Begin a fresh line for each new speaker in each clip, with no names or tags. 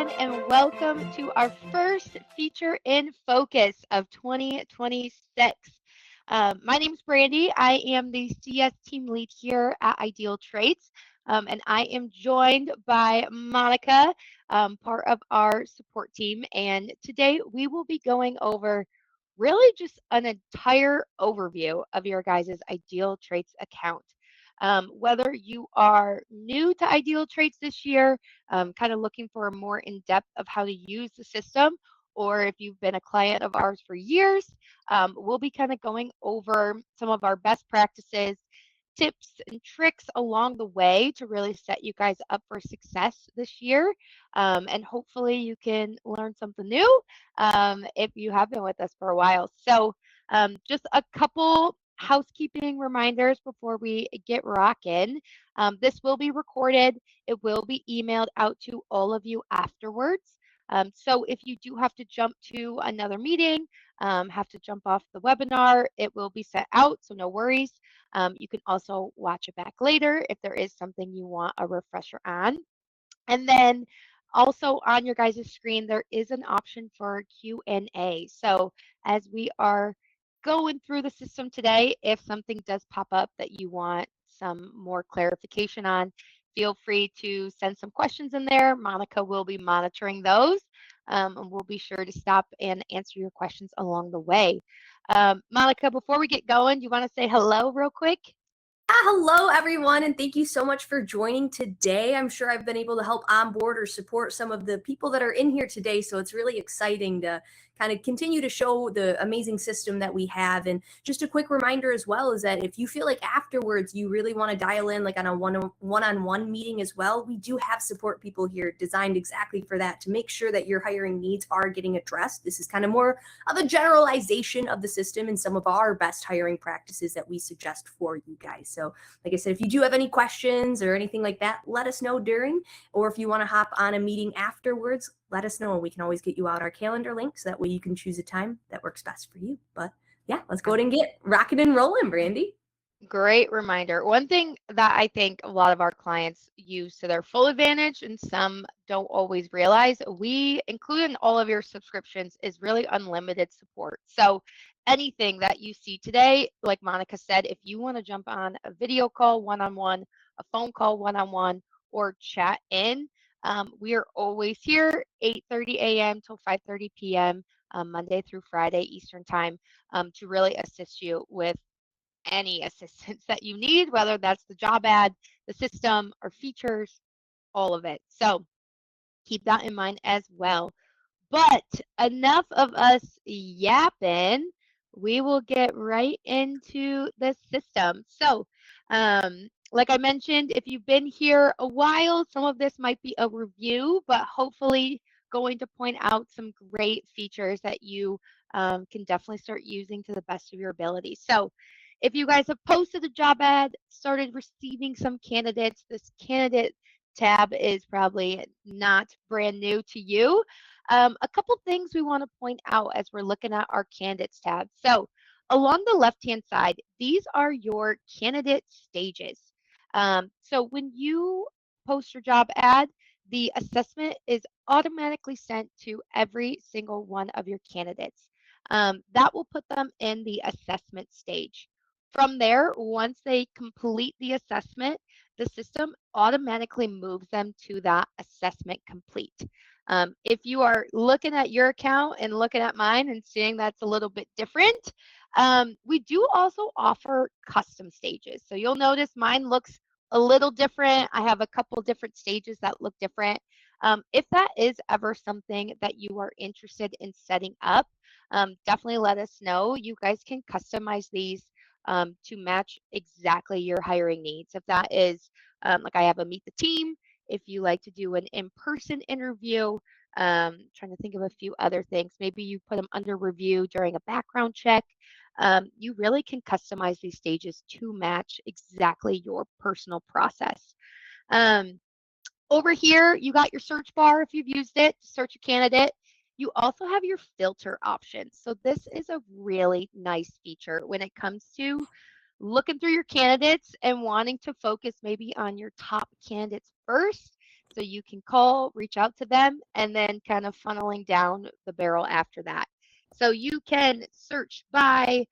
everyone, and welcome to our first feature in focus of 2026. My name is Brandy. I am the CS team lead here at IdealTraits, and I am joined by Monica, part of our support team. And today we will be going over really just an entire overview of your guys' IdealTraits account. Whether you are new to IdealTraits this year, kind of looking for a more in-depth of how to use the system, or if you've been a client of ours for years, we'll be kind of going over some of our best practices, tips and tricks along the way to really set you guys up for success this year. And hopefully you can learn something new if you have been with us for a while. So just a couple housekeeping reminders before we get rocking. This will be recorded. It will be emailed out to all of you afterwards. So if you do have to jump to another meeting, have to jump off the webinar, it will be sent out, so no worries. You can also watch it back later if there is something you want a refresher on. And then also on your guys' screen, there is an option for Q&A. So as we are going through the system today, if something does pop up that you want some more clarification on, feel free to send some questions in there. Monica will be monitoring those, and we'll be sure to stop and answer your questions along the way. Monica, before we get going, do you want to say hello real quick?
Hello, everyone, and thank you so much for joining today. I'm sure I've been able to help onboard or support some of the people that are in here today, so it's really exciting to kind of continue to show the amazing system that we have. And just a quick reminder as well is that if you feel like afterwards you really want to dial in like on a one-on-one meeting as well, we do have support people here designed exactly for that to make sure that your hiring needs are getting addressed. This is kind of more of a generalization of the system and some of our best hiring practices that we suggest for you guys. So like I said, if you do have any questions or anything like that, let us know during, or if you want to hop on a meeting afterwards, let us know and we can always get you out our calendar link so that way you can choose a time that works best for you. But yeah, let's go ahead and get rocking and rolling, Brandy.
Great reminder. One thing that I think a lot of our clients use to their full advantage and some don't always realize, we include in all of your subscriptions is really unlimited support. So anything that you see today, like Monica said, if you want to jump on a video call one-on-one, a phone call one-on-one, or chat in, we are always here 8:30 a.m. till 5:30 p.m. Monday through Friday Eastern time to really assist you with any assistance that you need, whether that's the job ad, the system, or features, all of it. So keep that in mind as well. But enough of us yapping. We will get right into the system. So, like I mentioned, if you've been here a while, some of this might be a review, but hopefully going to point out some great features that you can definitely start using to the best of your ability. So, if you guys have posted a job ad, started receiving some candidates, this candidate tab is probably not brand new to you. A couple things we want to point out as we're looking at our candidates tab. So along the left-hand side, these are your candidate stages. So when you post your job ad, the assessment is automatically sent to every single one of your candidates. That will put them in the assessment stage. From there, once they complete the assessment, the system automatically moves them to that assessment complete. If you are looking at your account and looking at mine and seeing that's a little bit different, we do also offer custom stages. So you'll notice mine looks a little different. I have a couple different stages that look different. If that is ever something that you are interested in setting up, definitely let us know. You guys can customize these to match exactly your hiring needs. If that is like I have a meet the team, if you like to do an in-person interview, trying to think of a few other things. Maybe you put them under review during a background check. You really can customize these stages to match exactly your personal process. Over here, you got your search bar if you've used it to search a candidate. You also have your filter options. So this is a really nice feature when it comes to looking through your candidates and wanting to focus maybe on your top candidates first. So you can call, reach out to them, and then kind of funneling down the barrel after that. So you can search by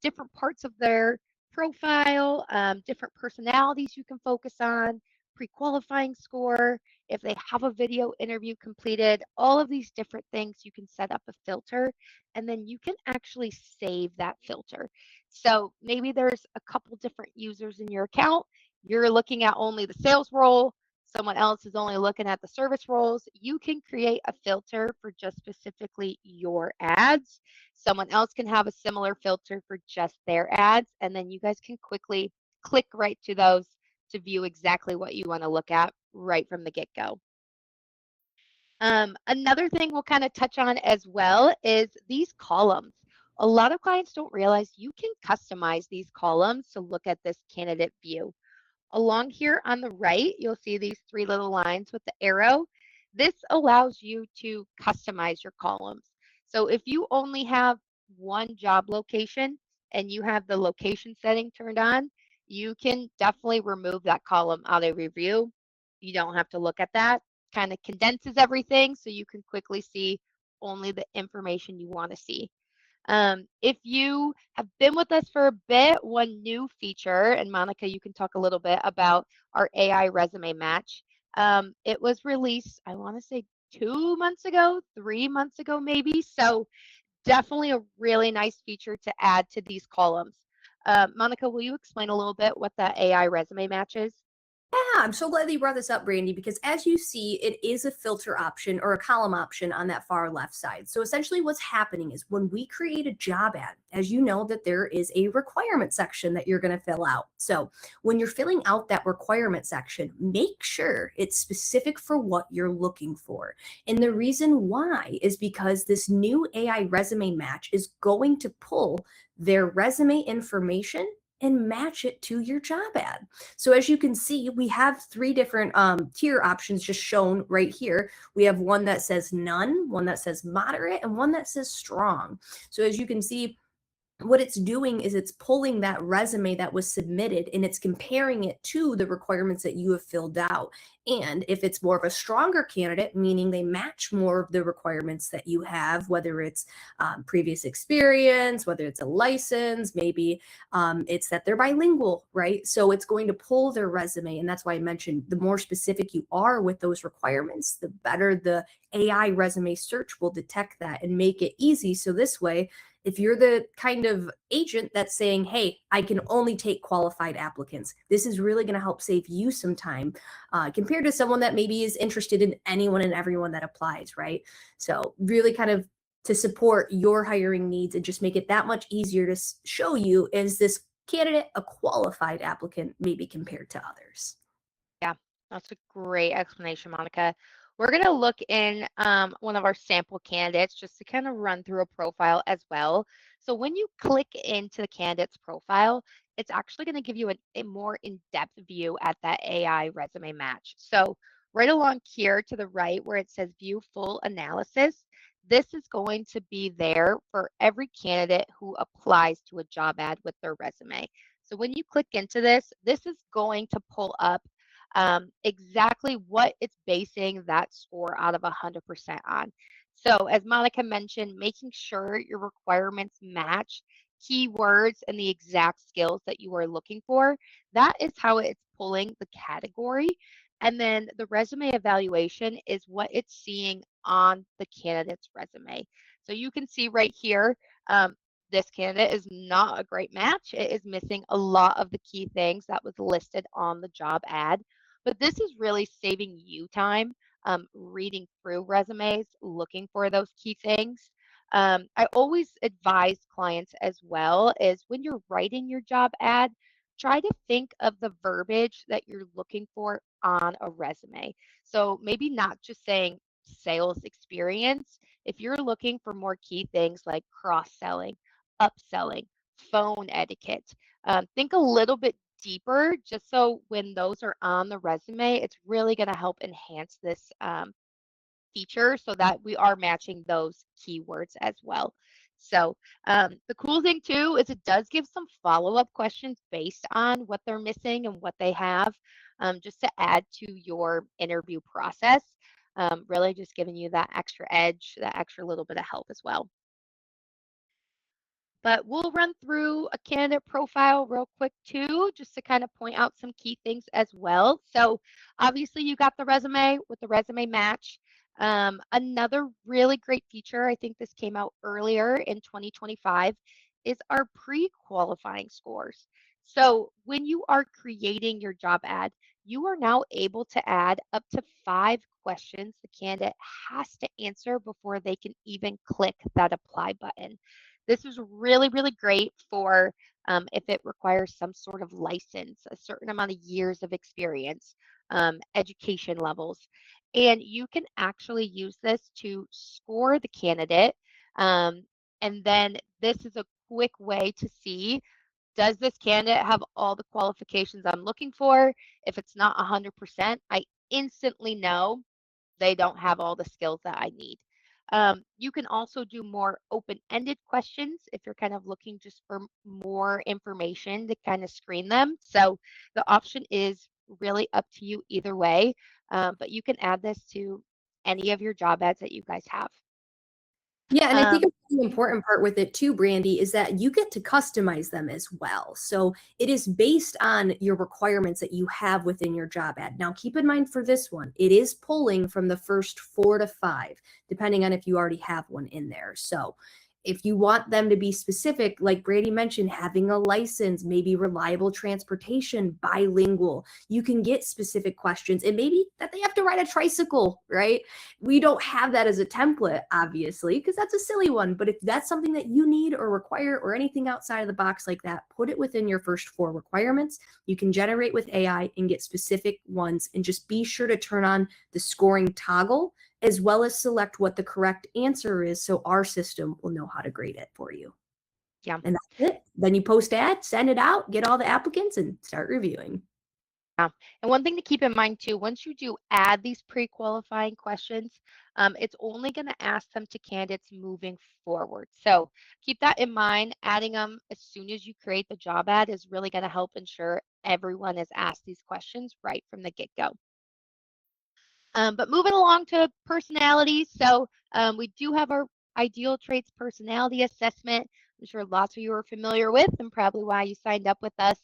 different parts of their profile, different personalities you can focus on, pre-qualifying score, if they have a video interview completed, all of these different things, you can set up a filter, and then you can actually save that filter. So maybe there's a couple different users in your account. You're looking at only the sales role. Someone else is only looking at the service roles. You can create a filter for just specifically your ads. Someone else can have a similar filter for just their ads, and then you guys can quickly click right to those to view exactly what you want to look at right from the get-go. Another thing we'll kind of touch on as well is these columns. A lot of clients don't realize you can customize these columns to look at this candidate view. Along here on the right, you'll see these three little lines with the arrow. This allows you to customize your columns. So if you only have one job location and you have the location setting turned on, you can definitely remove that column out of your view. You don't have to look at that. Kind of condenses everything so you can quickly see only the information you want to see. If you have been with us for a bit, one new feature, and Monica, you can talk a little bit about our AI resume match. It was released, I want to say 2 months ago, 3 months ago, maybe. So definitely a really nice feature to add to these columns. Monica, will you explain a little bit what the AI resume match is?
Yeah, I'm so glad that you brought this up, Brandy, because as you see, it is a filter option or a column option on that far left side. So essentially what's happening is when we create a job ad, as you know that there is a requirement section that you're going to fill out. So when you're filling out that requirement section, make sure it's specific for what you're looking for. And the reason why is because this new AI resume match is going to pull their resume information and match it to your job ad. So as you can see, we have three different tier options just shown right here. We have one that says none, one that says moderate, and one that says strong. So as you can see, what it's doing is it's pulling that resume that was submitted and it's comparing it to the requirements that you have filled out. And if it's more of a stronger candidate, meaning they match more of the requirements that you have, whether it's previous experience, whether it's a license, maybe it's that they're bilingual, right? So it's going to pull their resume. And that's why I mentioned the more specific you are with those requirements, the better the AI resume search will detect that and make it easy. So this way, if you're the kind of agent that's saying, hey, I can only take qualified applicants, this is really going to help save you some time compared to someone that maybe is interested in anyone and everyone that applies, right? So really kind of to support your hiring needs and just make it that much easier to show you, is this candidate a qualified applicant maybe compared to others?
Yeah, that's a great explanation, Monica. We're going to look in one of our sample candidates just to kind of run through a profile as well. So when you click into the candidate's profile, it's actually going to give you a more in-depth view at that AI resume match. So right along here to the right where it says view full analysis, this is going to be there for every candidate who applies to a job ad with their resume. So when you click into this is going to pull up exactly what it's basing that score out of 100% on. So, as Monica mentioned, making sure your requirements match keywords and the exact skills that you are looking for, that is how it's pulling the category. And then the resume evaluation is what it's seeing on the candidate's resume. So you can see right here, this candidate is not a great match. It is missing a lot of the key things that was listed on the job ad. But this is really saving you time reading through resumes, looking for those key things. I always advise clients as well is when you're writing your job ad, try to think of the verbiage that you're looking for on a resume. So maybe not just saying sales experience. If you're looking for more key things like cross-selling, upselling, phone etiquette, think a little bit deeper just so when those are on the resume, it's really going to help enhance this feature so that we are matching those keywords as well. So the cool thing too is it does give some follow-up questions based on what they're missing and what they have, just to add to your interview process. Really just giving you that extra edge, that extra little bit of help as well. But we'll run through a candidate profile real quick too, just to kind of point out some key things as well. So obviously you got the resume with the resume match. Another really great feature, I think this came out earlier in 2025, is our pre-qualifying scores. So when you are creating your job ad, you are now able to add up to 5 questions the candidate has to answer before they can even click that apply button. This is really, really great for if it requires some sort of license, a certain amount of years of experience, education levels. And you can actually use this to score the candidate. Um, and then this is a quick way to see, does this candidate have all the qualifications I'm looking for? If it's not 100%, I instantly know they don't have all the skills that I need. You can also do more open-ended questions if you're kind of looking just for more information to kind of screen them. So the option is really up to you either way, but you can add this to any of your job ads that you guys have.
Yeah, and I think
Um,
a really important part with it too, Brandy, is that you get to customize them as well. So it is based on your requirements that you have within your job ad. Now, keep in mind for this one, it is pulling from the first 4 to 5, depending on if you already have one in there. So if you want them to be specific, like Brady mentioned, having a license, maybe reliable transportation, bilingual, you can get specific questions and maybe that they have to ride a tricycle, right? We don't have that as a template, obviously, because that's a silly one. But if that's something that you need or require or anything outside of the box like that, put it within your first 4 requirements. You can generate with AI and get specific ones. And just be sure to turn on the scoring toggle as well as select what the correct answer is so our system will know how to grade it for you.
yeah.
And that's it. Then you post ad, send it out, get all the applicants, and start reviewing.
Yeah. And one thing to keep in mind too, once you do add these pre-qualifying questions, it's only going to ask them to candidates moving forward. So keep that in mind. Adding them as soon as you create the job ad is really going to help ensure everyone is asked these questions right from the get-go. But moving along to personalities. So we do have our IdealTraits personality assessment. I'm sure lots of you are familiar with and probably why you signed up with us.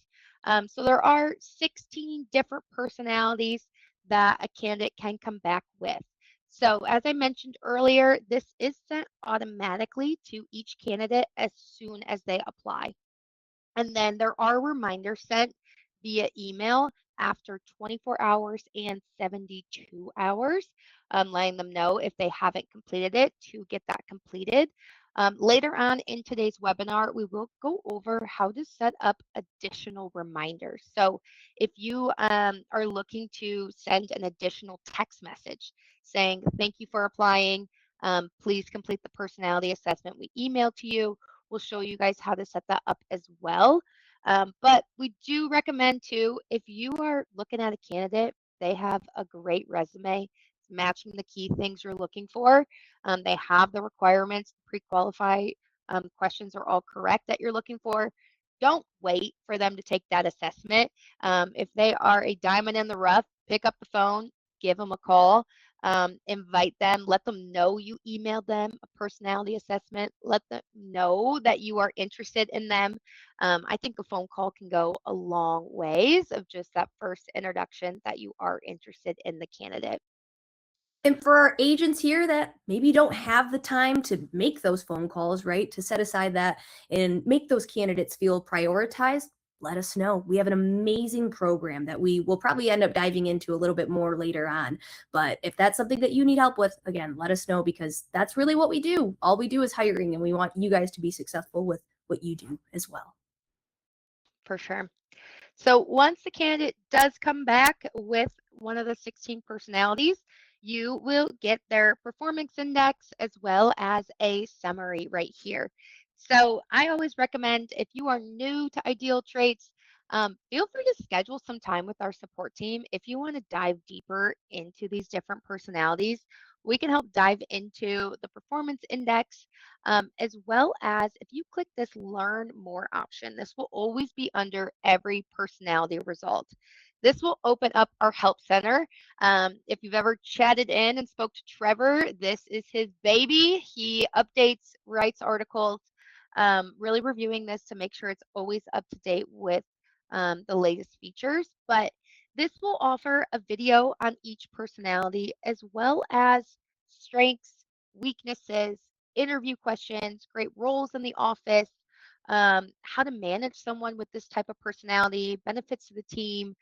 So there are 16 different personalities that a candidate can come back with. So as I mentioned earlier, this is sent automatically to each candidate as soon as they apply. And then there are reminders sent via email after 24 hours and 72 hours, letting them know if they haven't completed it to get that completed. Later on in today's webinar, we will go over how to set up additional reminders. So if you are looking to send an additional text message saying, thank you for applying, please complete the personality assessment we emailed to you, we'll show you guys how to set that up as well. But we do recommend too, if you are looking at a candidate, they have a great resume, matching the key things you're looking for. They have the requirements, pre-qualify questions are all correct that you're looking for. Don't wait for them to take that assessment. If they are a diamond in the rough, pick up the phone, give them a call. Invite them, let them know you emailed them a personality assessment, let them know that you are interested in them. I think a phone call can go a long ways of just that first introduction that you are interested in the candidate.
And for our agents here that maybe don't have the time to make those phone calls, right, to set aside that and make those candidates feel prioritized, let us know. We have an amazing program that we will probably end up diving into a little bit more later on. But if that's something that you need help with, again, let us know because that's really what we do. All we do is hiring, and we want you guys to be successful with what you do as well.
For sure. So once the candidate does come back with one of the 16 personalities, you will get their performance index as well as a summary right here. So I always recommend if you are new to IdealTraits, feel free to schedule some time with our support team if you want to dive deeper into these different personalities. we can help dive into the performance index, as well as if you click this learn more option, this will always be under every personality result. This will open up our help center. If you've ever chatted in and spoke to Trevor, this is his baby. He updates, writes articles, really reviewing this to make sure it's always up to date with the latest features. But this will offer a video on each personality as well as strengths, weaknesses, interview questions, great roles in the office, how to manage someone with this type of personality, benefits to the team,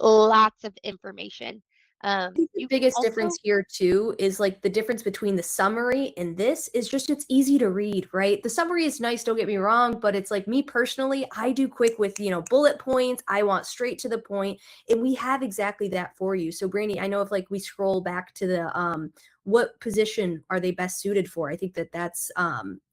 lots of information.
Think the
You can
biggest difference
also,
here too is like the difference between the summary and this is just it's easy to read, right? The summary is nice, don't get me wrong, but it's like me personally, I do quick with, bullet points. I want straight to the point, and we have exactly that for you. So Brandy, I know if like we scroll back to the what position are they best suited for? I think that that's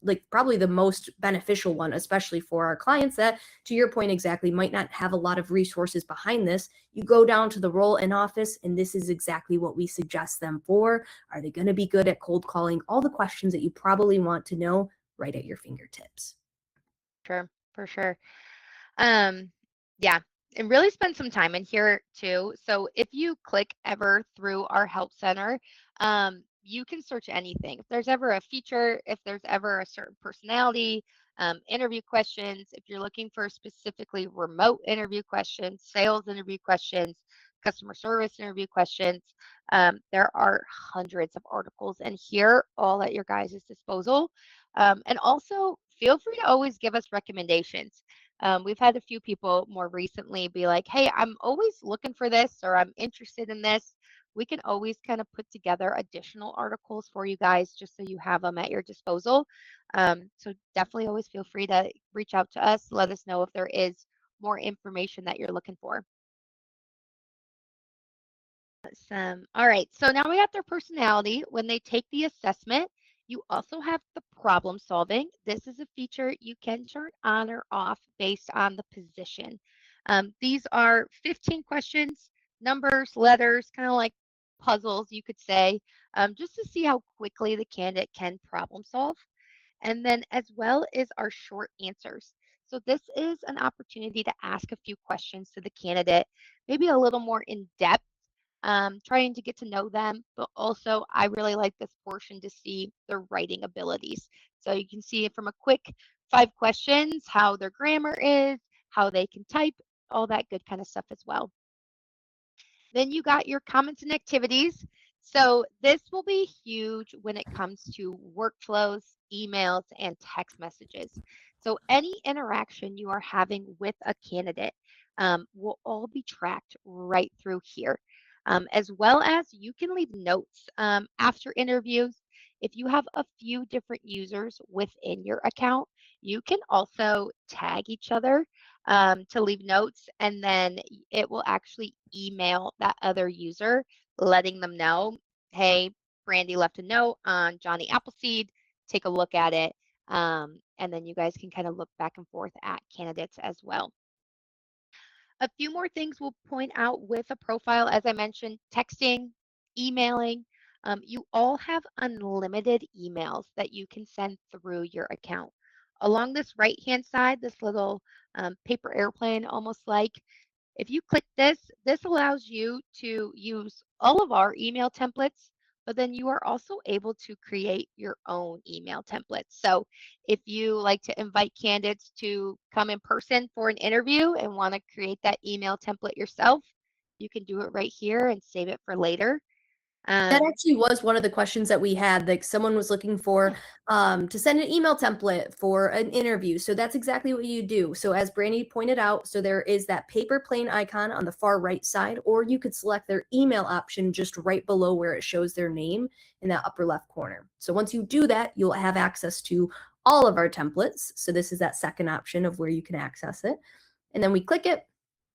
like probably the most beneficial one, especially for our clients that, to your point exactly, might not have a lot of resources behind this. You go down to the role in office, and this is exactly what we suggest them for. Are they going to be good at cold calling? All the questions that you probably want to know right at your fingertips.
sure, for sure. Um, yeah, and really spend some time in here too. So if you click ever through our help center, you can search anything. If there's ever a feature, if there's ever a certain personality, interview questions, if you're looking for specifically remote interview questions, sales interview questions, customer service interview questions, there are hundreds of articles in here, all at your guys' disposal. And also feel free to always give us recommendations. We've had a few people more recently be like, hey, I'm always looking for this or I'm interested in this. We can always kind of put together additional articles for you guys just so you have them at your disposal. So definitely always feel free to reach out to us. Let us know if there is more information that you're looking for. Awesome. All right. So now we have their personality. When they take the assessment, you also have the problem solving. This is a feature you can turn on or off based on the position. These are 15 questions, numbers, letters, kind of like puzzles, you could say, just to see how quickly the candidate can problem solve. And then, as well as our short answers. So, this is an opportunity to ask a few questions to the candidate, maybe a little more in depth, trying to get to know them. But also, I really like this portion to see their writing abilities. So you can see from a quick 5 questions how their grammar is, how they can type, all that good kind of stuff as well. Then you got your comments and activities. So this will be huge when it comes to workflows, emails, and text messages. So any interaction you are having with a candidate will all be tracked right through here. As well as you can leave notes after interviews. If you have a few different users within your account, you can also tag each other to leave notes, and then it will actually email that other user, letting them know, hey, Brandy left a note on Johnny Appleseed. Take a look at it. And then you guys can kind of look back and forth at candidates as well. A few more things we'll point out with a profile, as I mentioned, texting, emailing. You all have unlimited emails that you can send through your account. Along this right-hand side, this little paper airplane, almost like, if you click this, this allows you to use all of our email templates, but then you are also able to create your own email templates. So if you like to invite candidates to come in person for an interview and want to create that email template yourself, you can do it right here and save it for later.
That actually was one of the questions that we had. Like someone was looking for to send an email template for an interview. So that's exactly what you do. So as Brandy pointed out, so there is that paper plane icon on the far right side, or you could select their email option just right below where it shows their name in that upper left corner. So once you do that, you'll have access to all of our templates. So this is that second option of where you can access it. And then we click it.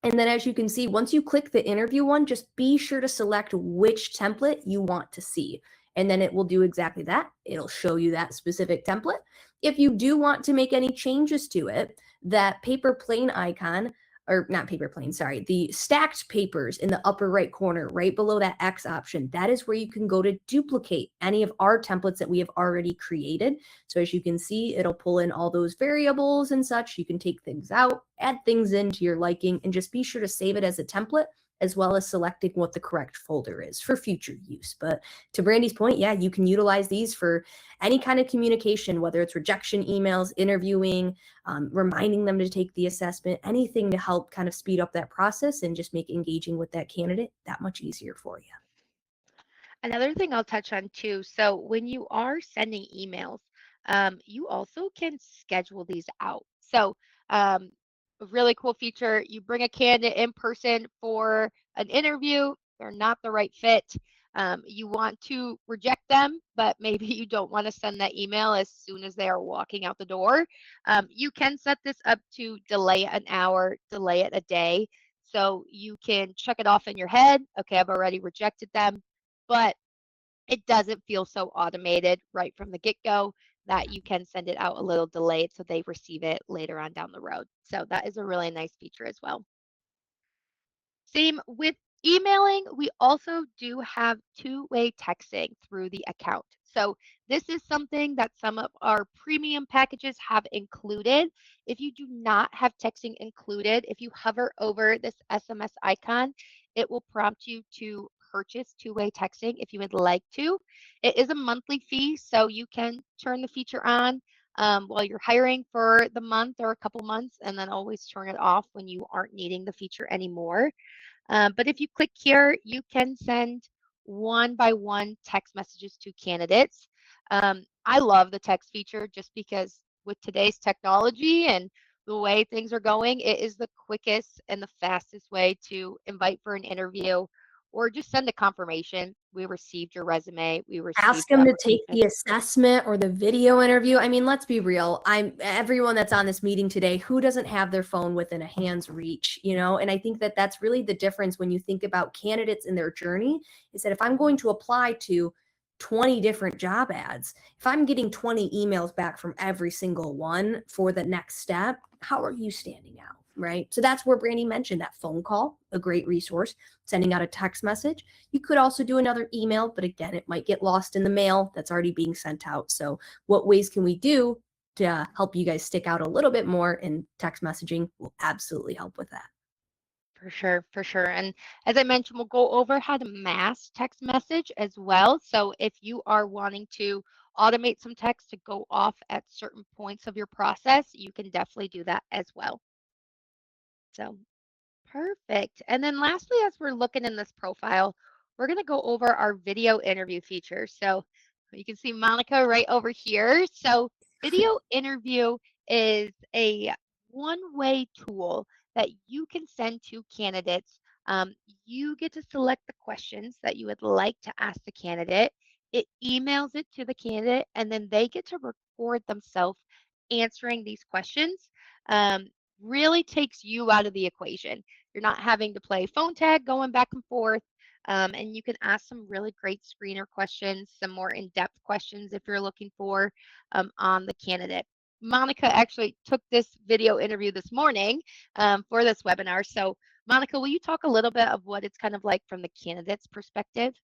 And then as you can see, once you click the interview one, just be sure to select which template you want to see. And then it will do exactly that. It'll show you that specific template. If you do want to make any changes to it, that paper plane icon, or not paper plane, sorry, the stacked papers in the upper right corner, right below that X option, that is where you can go to duplicate any of our templates that we have already created. So as you can see, it'll pull in all those variables and such. You can take things out, add things into your liking, and just be sure to save it as a template, as well as selecting what the correct folder is for future use. But to Brandy's point, yeah, you can utilize these for any kind of communication, whether it's rejection emails, interviewing, reminding them to take the assessment, anything to help kind of speed up that process and just make engaging with that candidate that much easier for you.
Another thing I'll touch on too. So when you are sending emails, you also can schedule these out. So a really cool feature, you bring a candidate in person for an interview, they're not the right fit. You want to reject them, but maybe you don't want to send that email as soon as they are walking out the door. You can set this up to delay an hour, delay it a day. So you can check it off in your head. Okay, I've already rejected them, but it doesn't feel so automated right from the get-go that you can send it out a little delayed so they receive it later on down the road. So that is a really nice feature as well. Same with emailing, we also do have two-way texting through the account. So this is something that some of our premium packages have included. If you do not have texting included, if you hover over this SMS icon, it will prompt you to purchase two-way texting if you would like to. It is a monthly fee, so you can turn the feature on while you're hiring for the month or a couple months, and then always turn it off when you aren't needing the feature anymore. But if you click here, you can send one by one text messages to candidates. I love the text feature just because with today's technology and the way things are going, it is the quickest and the fastest way to invite for an interview or just send a confirmation. We received your resume. We
Ask
received your
them to take
application.
the assessment or the video interview. I mean, let's be real. I'm everyone that's on this meeting today, who doesn't have their phone within a hand's reach, you know? And I think that that's really the difference when you think about candidates in their journey, is that if I'm going to apply to 20 different job ads, if I'm getting 20 emails back from every single one for the next step, how are you standing out? Right. So that's where Brandy mentioned that phone call, a great resource, sending out a text message. You could also do another email, but again, it might get lost in the mail that's already being sent out. So what ways can we do to help you guys stick out a little bit more? And text messaging will absolutely help with that.
For sure, for sure. And as I mentioned, we'll go over how to mass text message as well. So if you are wanting to automate some text to go off at certain points of your process, you can definitely do that as well. So perfect. And then lastly, as we're looking in this profile, we're going to go over our video interview feature. So you can see Monica right over here. So video interview is a one-way tool that you can send to candidates. Um, you get to select the questions that you would like to ask the candidate. It emails it to the candidate, and then they get to record themselves answering these questions. Um, really takes you out of the equation. You're not having to play phone tag going back and forth. And you can ask some really great screener questions, some more in-depth questions if you're looking for on the candidate. Monica actually took this video interview this morning for this webinar. So Monica, will you talk a little bit of what it's kind of like from the candidate's perspective?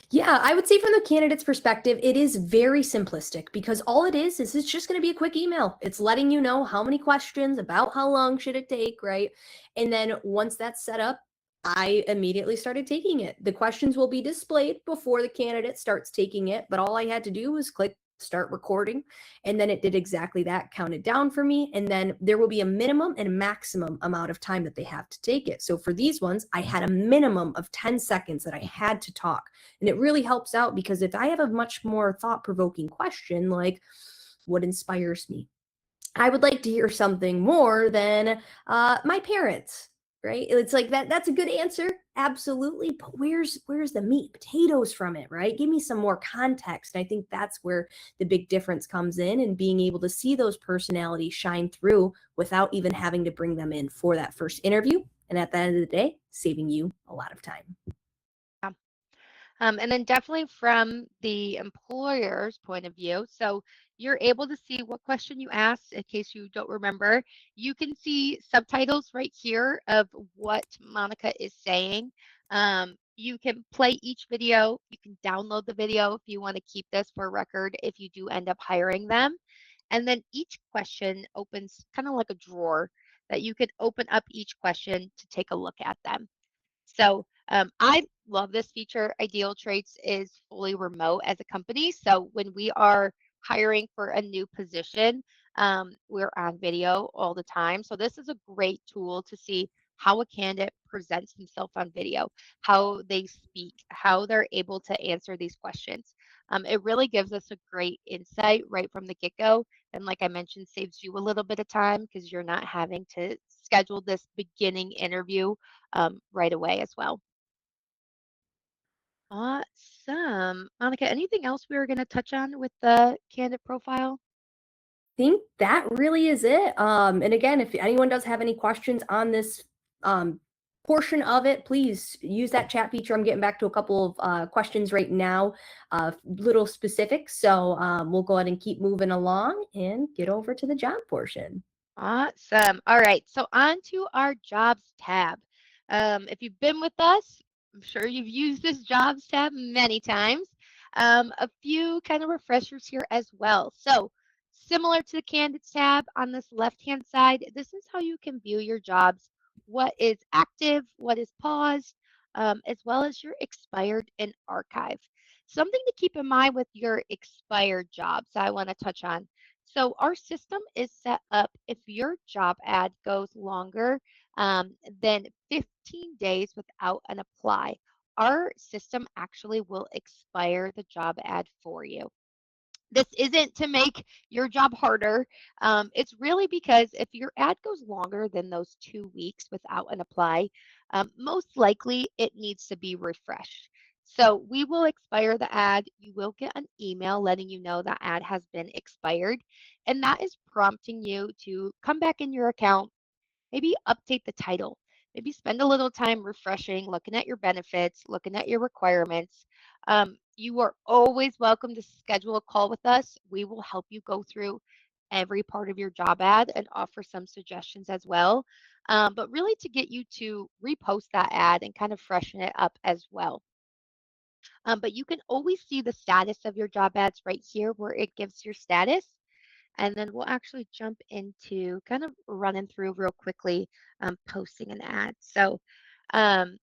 Yeah, I would say from the candidate's perspective, it is very simplistic because all it is it's just going to be a quick email. It's letting you know how many questions, about how long should it take, right? And then once that's set up, I immediately started taking it. The questions will be displayed before the candidate starts taking it, but all I had to do was click start recording, and then it did exactly that, counted down for me, and then there will be a minimum and a maximum amount of time that they have to take it. So for these ones, I had a minimum of 10 seconds that I had to talk. And it really helps out because if I have a much more thought-provoking question, like what inspires me, I would like to hear something more than my parents, right? It's like that's a good answer, absolutely. But where's the meat, potatoes from it, right? Give me some more context. And I think that's where the big difference comes in, and being able to see those personalities shine through without even having to bring them in for that first interview. And at the end of the day, saving you a lot of time.
And then definitely from the employer's point of view, so You're able to see what question you asked in case you don't remember. You can see subtitles right here of what Monica is saying. You can play each video. You can download the video if you want to keep this for record if you do end up hiring them. And then each question opens kind of like a drawer that you could open up each question to take a look at them. So I love this feature. IdealTraits is fully remote as a company. So when we are hiring for a new position, we're on video all the time. So this is a great tool to see how a candidate presents themselves on video, how they speak, how they're able to answer these questions. It really gives us a great insight right from the get-go. And like I mentioned, saves you a little bit of time because you're not having to schedule this beginning interview right away as well. Awesome. Monica, anything else we were going to touch on with the candidate profile?
Think that really is it. And again, if anyone does have any questions on this portion of it, please use that chat feature. I'm getting back to a couple of questions right now, little specifics. So we'll go ahead and keep moving along and get over to the job portion.
Awesome. All right. So on to our jobs tab. If you've been with us, I'm sure you've used this jobs tab many times. A few kind of refreshers here as well. So similar to the candidates tab on this left-hand side, this is how you can view your jobs, what is active, what is paused, as well as your expired and archive. Something to keep in mind with your expired jobs I want to touch on. So our system is set up if your job ad goes longer than 15 days without an apply, our system actually will expire the job ad for you. This isn't to make your job harder. It's really because if your ad goes longer than those 2 weeks without an apply, most likely it needs to be refreshed. So we will expire the ad. You will get an email letting you know that ad has been expired. And that is prompting you to come back in your account, maybe update the title. Maybe spend a little time refreshing, looking at your benefits, looking at your requirements. You are always welcome to schedule a call with us. We will help you go through every part of your job ad and offer some suggestions as well. But really to get you to repost that ad and kind of freshen it up as well. But you can always see the status of your job ads right here where it gives your status. And then we'll actually jump into kind of running through real quickly posting an ad. So, um,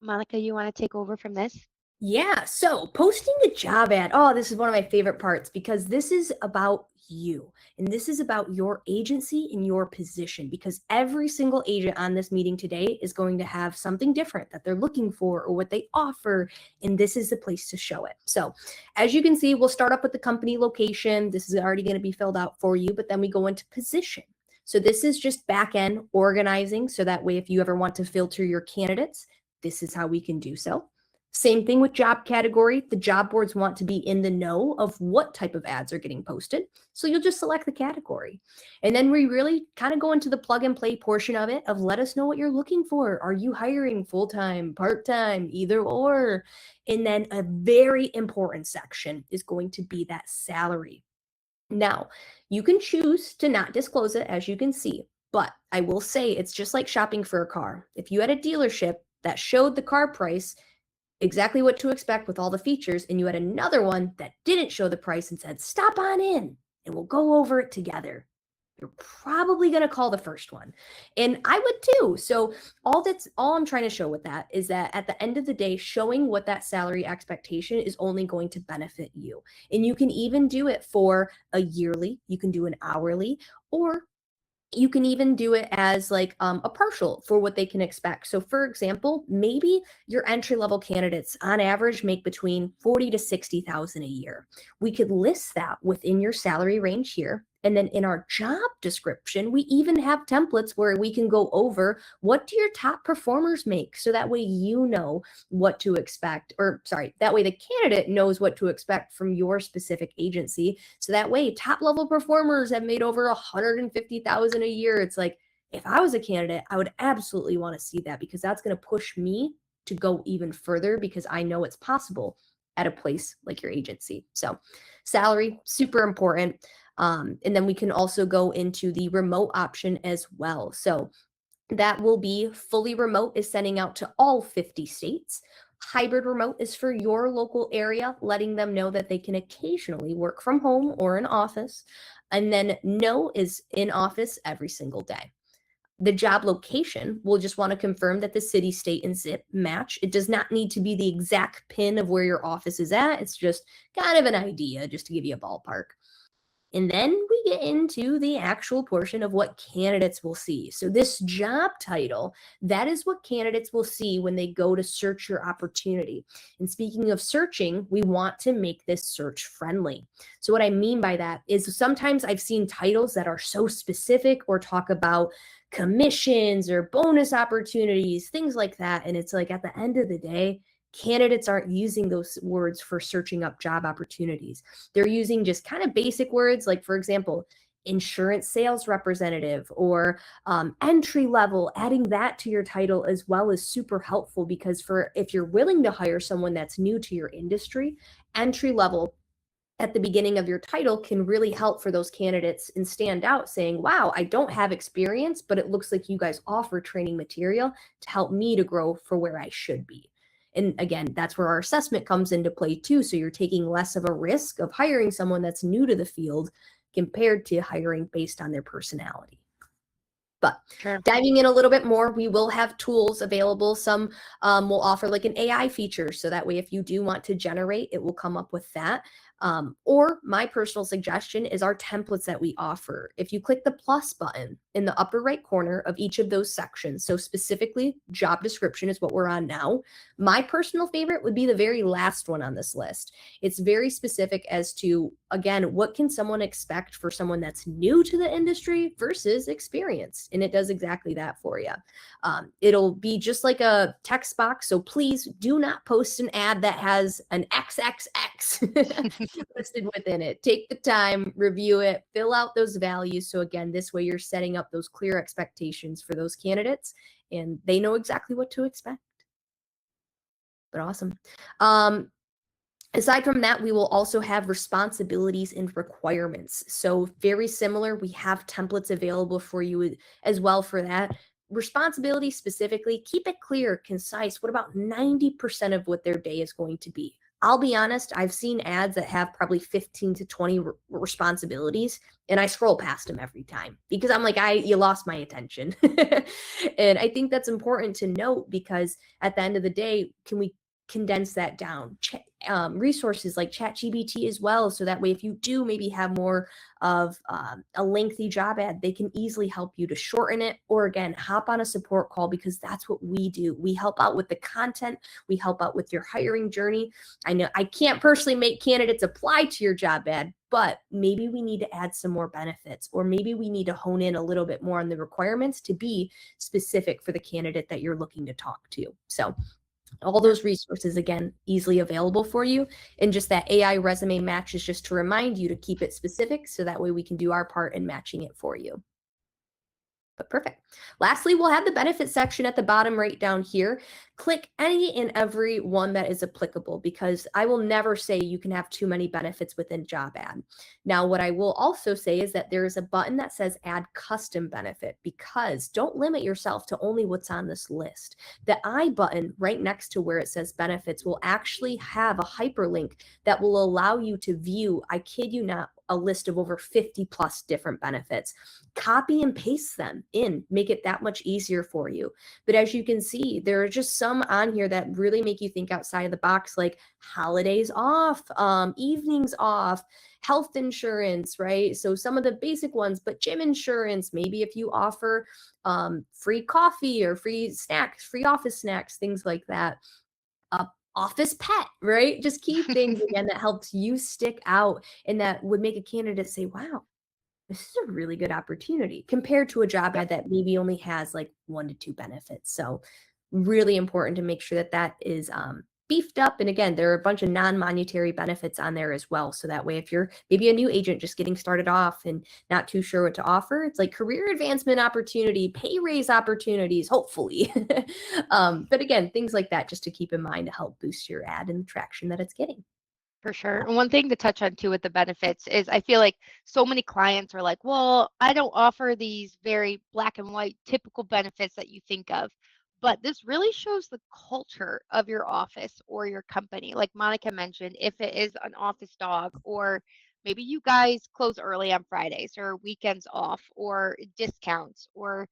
Monica, you want to take over from this?
Yeah, so posting a job ad. Oh, this is one of my favorite parts because this is about you and this is about your agency and your position because every single agent on this meeting today is going to have something different that they're looking for or what they offer, and this is the place to show it. So, as you can see, we'll start up with the company location. This is already going to be filled out for you, but then we go into position. So, this is just back end organizing. So that way, if you ever want to filter your candidates, this is how we can do so. Same thing with job category. The job boards want to be in the know of what type of ads are getting posted. So you'll just select the category. And then we really kind of go into the plug and play portion of it of let us know what you're looking for. Are you hiring full-time, part-time, either or? And then a very important section is going to be that salary. Now, you can choose to not disclose it, as you can see, but I will say it's just like shopping for a car. If you had a dealership that showed the car price, exactly what to expect with all the features, and you had another one that didn't show the price and said, stop on in and we'll go over it together, you're probably going to call the first one. And I would too. So all I'm trying to show with that is that at the end of the day, showing what that salary expectation is only going to benefit you. And you can even do it for a yearly, you can do an hourly, or you can even do it as like a partial for what they can expect. So for example, maybe your entry level candidates on average make between 40 to 60,000 a year. We could list that within your salary range here. And then in our job description, we even have templates where we can go over what do your top performers make. So that way you know what to expect, or sorry, that way the candidate knows what to expect from your specific agency. So that way top level performers have made over 150,000 a year. It's like, if I was a candidate, I would absolutely want to see that because that's going to push me to go even further because I know it's possible. at a place like your agency. So salary, super important. And then we can also go into the remote option as well. So that will be fully remote is sending out to all 50 states. Hybrid remote is for your local area, letting them know that they can occasionally work from home or in office. And then no is in office every single day. The job location, we'll just want to confirm that the city, state, and zip match. It does not need to be the exact pin of where your office is at. It's just kind of an idea, just to give you a ballpark. And then we get into the actual portion of what candidates will see. So this job title, that is what candidates will see when they go to search your opportunity. And speaking of searching, we want to make this search friendly. So what I mean by that is sometimes I've seen titles that are so specific or talk about commissions or bonus opportunities, things like that. And it's like at the end of the day, candidates aren't using those words for searching up job opportunities. They're using just kind of basic words, like, for example, insurance sales representative or entry level. Adding that to your title as well is super helpful, because if you're willing to hire someone that's new to your industry, entry level at the beginning of your title can really help for those candidates and stand out, saying, wow, I don't have experience, but it looks like you guys offer training material to help me to grow for where I should be. And again, that's where our assessment comes into play too. So you're taking less of a risk of hiring someone that's new to the field compared to hiring based on their personality. But diving in a little bit more, we will have tools available. Some will offer like an AI feature. So that way, if you do want to generate, it will come up with that. Or my personal suggestion is our templates that we offer. If you click the plus button in the upper right corner of each of those sections, so specifically job description is what we're on now. My personal favorite would be the very last one on this list. It's very specific as to, again, what can someone expect for someone that's new to the industry versus experienced? And it does exactly that for you. It'll be just like a text box. So please do not post an ad that has an XXX listed within it. Take the time, review it, fill out those values. So again, this way you're setting up those clear expectations for those candidates and they know exactly what to expect. But awesome. Aside from that, we will also have responsibilities and requirements. So very similar, we have templates available for you as well for that. Responsibility specifically, keep it clear, concise. What about 90% of what their day is going to be? I'll be honest, I've seen ads that have probably 15 to 20 responsibilities, and I scroll past them every time because I'm like, you lost my attention. And I think that's important to note, because at the end of the day, can we condense that down? Resources like ChatGPT as well, so that way if you do maybe have more of a lengthy job ad, they can easily help you to shorten it, or again, hop on a support call, because that's what we do. We help out with the content, we help out with your hiring journey. I know I can't personally make candidates apply to your job ad, but maybe we need to add some more benefits, or maybe we need to hone in a little bit more on the requirements to be specific for the candidate that you're looking to talk to. So all those resources, again, easily available for you. And just that AI resume match is just to remind you to keep it specific, so that way we can do our part in matching it for you. But perfect. Lastly, we'll have the benefits section at the bottom right down here. Click any and every one that is applicable, because I will never say you can have too many benefits within job ad. Now, what I will also say is that there is a button that says add custom benefit, because don't limit yourself to only what's on this list. The I button right next to where it says benefits will actually have a hyperlink that will allow you to view, I kid you not, a list of over 50 plus different benefits. Copy and paste them in, make it that much easier for you. But as you can see, there are just some on here that really make you think outside of the box, like holidays off, evenings off, health insurance, right? So some of the basic ones, but gym insurance, maybe if you offer free coffee or free snacks, free office snacks, things like that. Office pet, right? Just key things again that helps you stick out and that would make a candidate say, wow, this is a really good opportunity, compared to a job ad that maybe only has like 1 to 2 benefits. So really important to make sure that that is beefed up. And again, there are a bunch of non-monetary benefits on there as well. So that way, if you're maybe a new agent just getting started off and not too sure what to offer, it's like career advancement opportunity, pay raise opportunities, hopefully. But again, things like that just to keep in mind to help boost your ad and the traction that it's getting.
For sure. And one thing to touch on too with the benefits is I feel like so many clients are like, well, I don't offer these very black and white typical benefits that you think of. But this really shows the culture of your office or your company. Like Monica mentioned, if it is an office dog, or maybe you guys close early on Fridays or weekends off, or discounts, or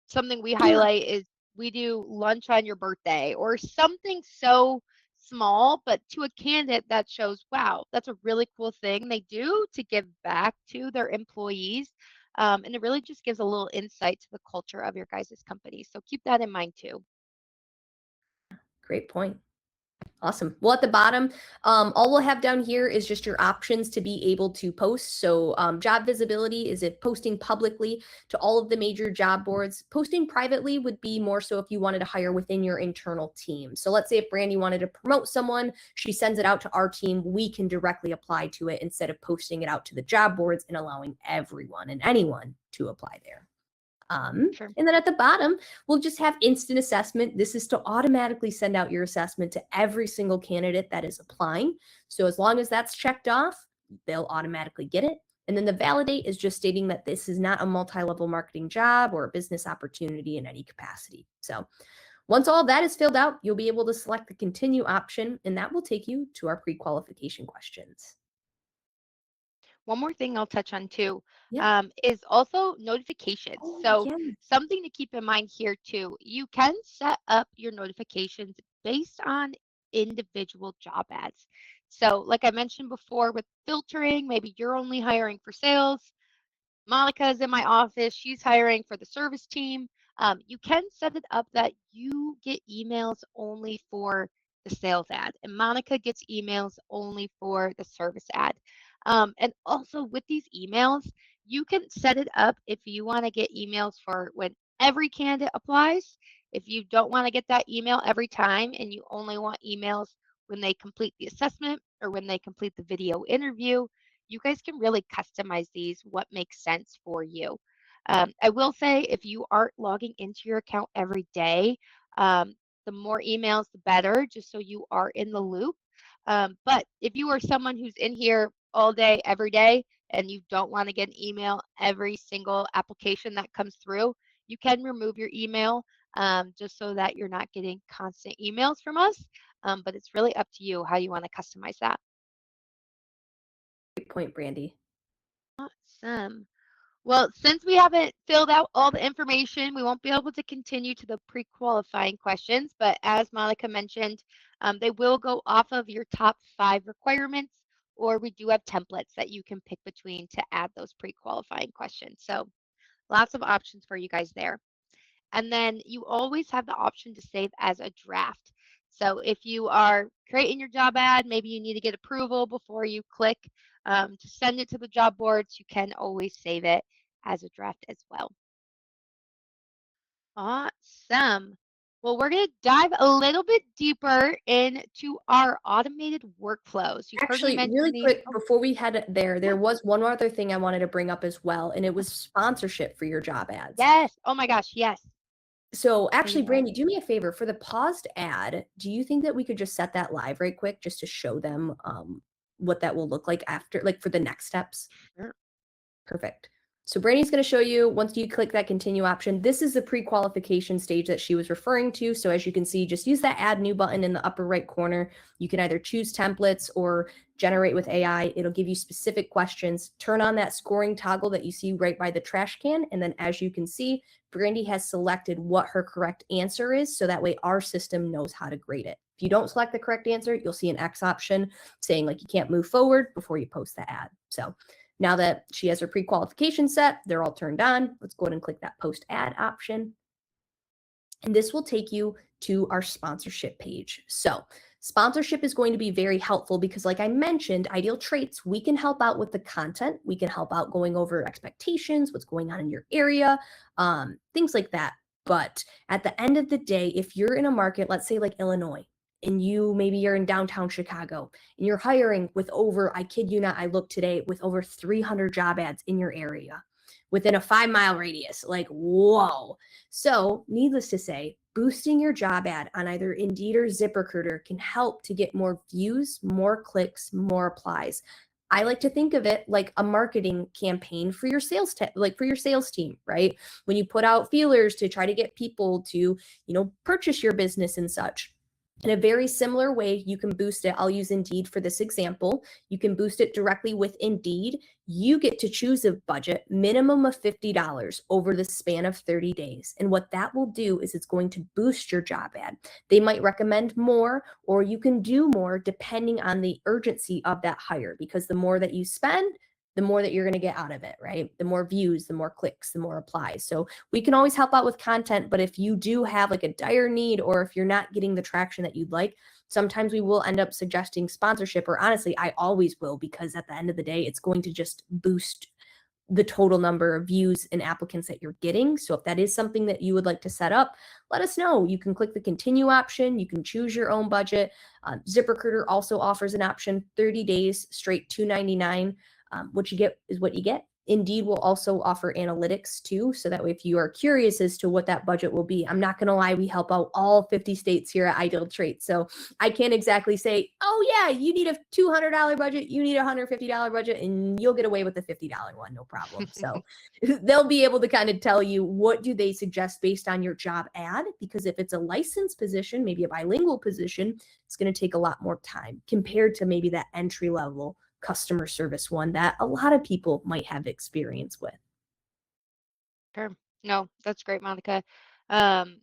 something we highlight is we do lunch on your birthday, or something so small, but to a candidate that shows, wow, that's a really cool thing they do to give back to their employees. And it really just gives a little insight to the culture of your guys' company. So keep that in mind too.
Great point. Awesome. Well, at the bottom, all we'll have down here is just your options to be able to post. So job visibility is it posting publicly to all of the major job boards. Posting privately would be more so if you wanted to hire within your internal team. So let's say if Brandy wanted to promote someone, she sends it out to our team. We can directly apply to it instead of posting it out to the job boards and allowing everyone and anyone to apply there.
Sure.
And then at the bottom, we'll just have instant assessment. This is to automatically send out your assessment to every single candidate that is applying. So as long as that's checked off, they'll automatically get it. And then the validate is just stating that this is not a multi-level marketing job or a business opportunity in any capacity. So once all that is filled out, you'll be able to select the continue option, and that will take you to our pre-qualification questions.
One more thing I'll touch on too
Yep.
is also notifications.
Oh,
So
yeah.
something to keep in mind here too, you can set up your notifications based on individual job ads. So like I mentioned before with filtering, maybe you're only hiring for sales. Monica is in my office. She's hiring for the service team. You can set it up that you get emails only for the sales ad, and Monica gets emails only for the service ad. And also with these emails, you can set it up if you want to get emails for when every candidate applies. If you don't want to get that email every time and you only want emails when they complete the assessment or when they complete the video interview, you guys can really customize these what makes sense for you. I will say if you aren't logging into your account every day, the more emails, the better, just so you are in the loop. But if you are someone who's in here all day, every day, and you don't want to get an email every single application that comes through, you can remove your email just so that you're not getting constant emails from us. But it's really up to you how you want to customize that.
Great point, Brandy.
Awesome. Well, since we haven't filled out all the information, we won't be able to continue to the pre-qualifying questions. But as Monica mentioned, they will go off of your top 5 requirements, or we do have templates that you can pick between to add those pre-qualifying questions. So lots of options for you guys there. And then you always have the option to save as a draft. So if you are creating your job ad, maybe you need to get approval before you click to send it to the job boards, you can always save it as a draft as well. Awesome. Well, we're going to dive a little bit deeper into our automated workflows. You've heard me
Actually,
mention
really
these.
quick, before we head there,
Yeah.
there was one more other thing I wanted to bring up as well, and it was sponsorship for your job ads.
Yes. Oh my gosh. Yes.
So actually,
Favorite.
Brandy, do me a favor. For the paused ad, do you think that we could just set that live right quick just to show them what that will look like after, like for the next steps?
Sure.
Perfect. So Brandy's going to show you once you click that continue option. This is the pre-qualification stage that she was referring to. So as you can see, just use that add new button in the upper right corner. You can either choose templates or generate with AI. It'll give you specific questions. Turn on that scoring toggle that you see right by the trash can. And then as you can see, Brandy has selected what her correct answer is. So that way our system knows how to grade it. If you don't select the correct answer, you'll see an X option saying like you can't move forward before you post the ad. So now that she has her pre-qualification set, they're all turned on. Let's go ahead and click that post ad option. And this will take you to our sponsorship page. So sponsorship is going to be very helpful because like I mentioned, IdealTraits, we can help out with the content. We can help out going over expectations, what's going on in your area, things like that. But at the end of the day, if you're in a market, let's say like Illinois, and maybe you're in downtown Chicago and you're hiring with over, I kid you not, I looked today, with over 300 job ads in your area within a 5-mile radius. Like, whoa. So needless to say, boosting your job ad on either Indeed or ZipRecruiter can help to get more views, more clicks, more applies. I like to think of it like a marketing campaign for your sales for your sales team, right? When you put out feelers to try to get people to, purchase your business and such. In a very similar way, you can boost it. I'll use Indeed for this example. You can boost it directly with Indeed. You get to choose a budget minimum of $50 over the span of 30 days. And what that will do is it's going to boost your job ad. They might recommend more, or you can do more depending on the urgency of that hire, because the more that you spend, the more that you're going to get out of it, right? The more views, the more clicks, the more applies. So we can always help out with content, but if you do have like a dire need, or if you're not getting the traction that you'd like, sometimes we will end up suggesting sponsorship, or honestly, I always will, because at the end of the day, it's going to just boost the total number of views and applicants that you're getting. So if that is something that you would like to set up, let us know. You can click the continue option. You can choose your own budget. ZipRecruiter also offers an option, 30 days straight, $2.99. What you get is what you get. Indeed will also offer analytics too, so that way if you are curious as to what that budget will be, I'm not going to lie, we help out all 50 states here at IdealTraits. So I can't exactly say, oh yeah, you need a $200 budget, you need a $150 budget, and you'll get away with the $50 one, no problem. So they'll be able to kind of tell you what do they suggest based on your job ad, because if it's a licensed position, maybe a bilingual position, it's going to take a lot more time compared to maybe that entry level customer service one that a lot of people might have experience with.
Sure. No, that's great, Monica. Um,